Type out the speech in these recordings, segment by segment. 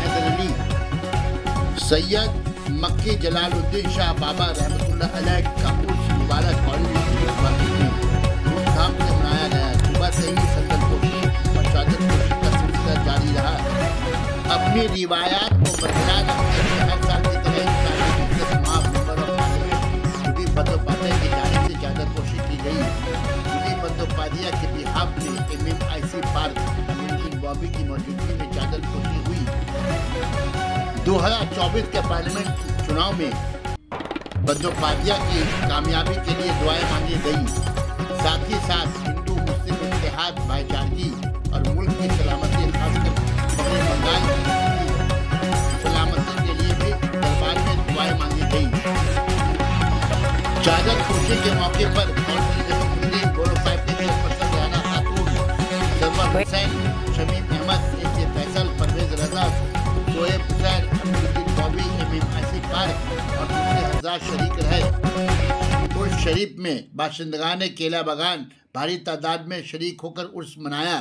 हैदर अली, सैयद मक्की जलालुद्दीन शाह बाबा रहमतुल्लाह अलैह का उर्स मुबारक धूमधाम से मनाया गया। सुबह से ही संदलपोशी और चादरपोशी का सिलसिला जारी रहा। अपनी रिवायात को बरकरार रखते हुए हर साल की तरह इस साल भी 10 माह मेंबर ऑफ पार्लियामेंट जुडी बंदोपाध्याय की जानिब से चादरपोशी की गई। जुडी बंदोपाध्याय के बिहाफ में MMIC पार्क अमीनुद्दीन बॉबी की मौजूदगी में चादरपोशी हुई। 2024 के पार्लियामेंट चुनाव में बंदोपाध्याय की कामयाबी के लिए दुआएं मांगी गई। साथ ही साथ हिंदू मुस्लिम इत्तेहाद, भाईचारगी और मुल्क की सलामती, खासकर पश्चिम बंगाल की सलामती के लिए भी दरबार में दुआएं मांगी गई। चादरपोशी के मौके पर राना खातून, सरवर हुसैन, शमीम अहमद, AC फैसल, परवेज रजा, शोएब हुसैन, अमीनुद्दीन बॉबी, MMIC पार्क और दूसरे हज़ार शरीक रहे। उर्स शरीफ में बाशिंदगान केला बागान भारी तादाद में शरीक होकर उर्स मनाया।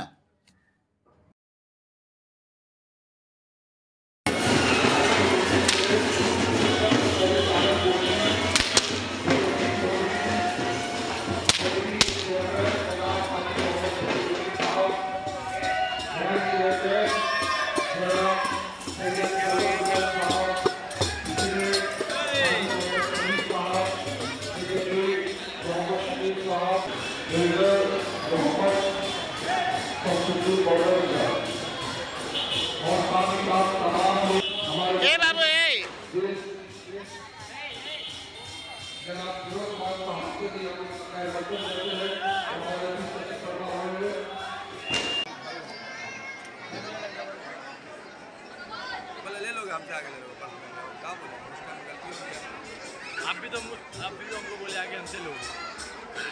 आप भी तो हमको बोले आगे हमसे लोग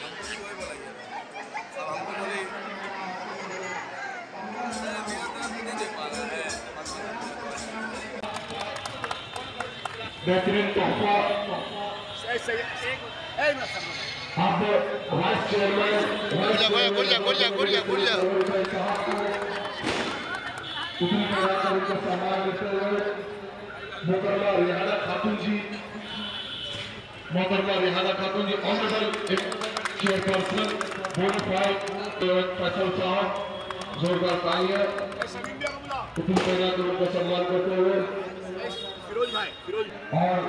हमको वही बोला सब हमको बोले मेरा तरफ नहीं दे पा रहा है। बेहतरीन तोहफा अब वाइस चेयरमैन सम्मान देते हुए मोहतरमा रिहाना खातून जी, ऑनरेबल चेयरपर्सन बोनाफाइड फैसल साहब, जोरदार तालियां हुकुम तैनात उनका सम्मान करते हुए। और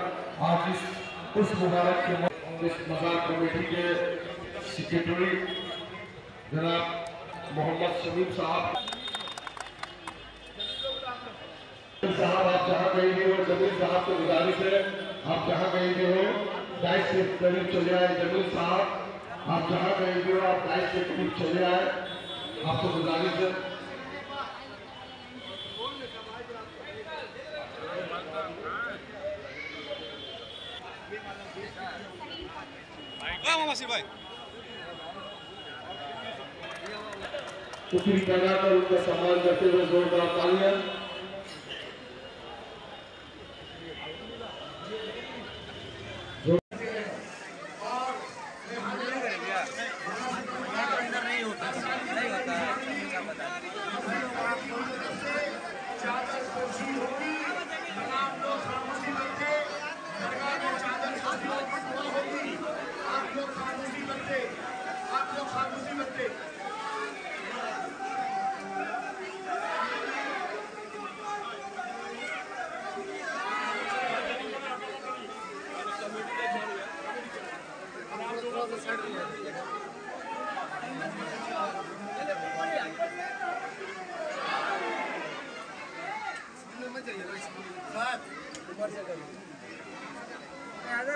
आज इस मुबारक के इस मज़ार कमेटी के सेक्रेटरी जनाब मोहम्मद शमीम साहब, आप जहाँ कहीं भी हो, जमील साहब को गुजारिश है आप जहाँ कहीं भी हो डाइस से करीब चले आए। जमील साहब आप जहाँ कहीं भी हो आप डाइस से करीब चले आए, आपको गुजारिश है। भाई पूरी तादाद में उनका सम्मान करते हुए जोरदार तालियां।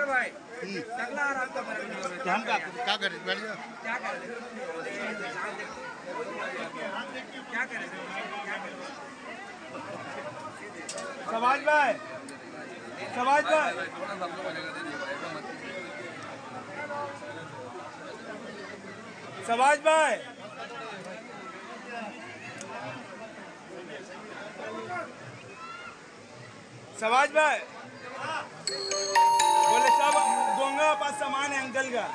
भाई हम क्या करें समाज भाई समाज भाई समाज भाई समाज भाई बोले सब गोंगा पास सामान है अंकल का।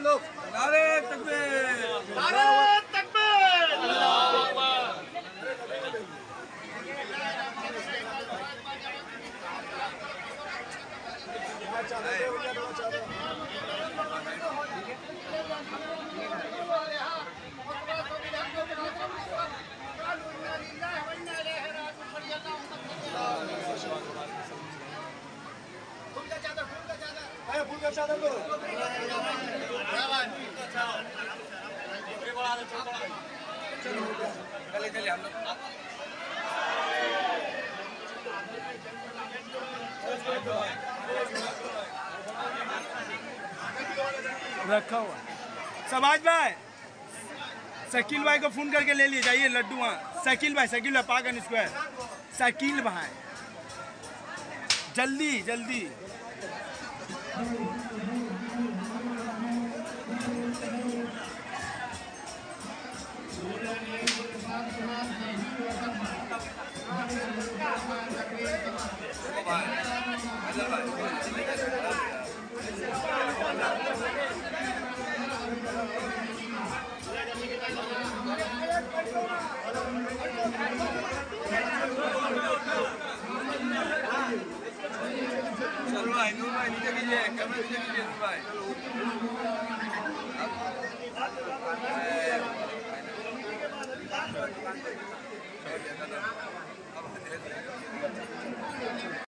नारे तकबीर, नारे तकबीर, अल्लाहू अकबर। चले हम लोग रखा हुआ। सबाज भाई, शकील भाई को फोन करके ले लिए जाइए लड्डू वहाँ। शकील भाई पागन स्क्वायर, शकील भाई जल्दी जल्दी। चलो भाई, नूर भाई नीचे कीजिए, कैमरा नीचे कीजिए नूर भाई। अब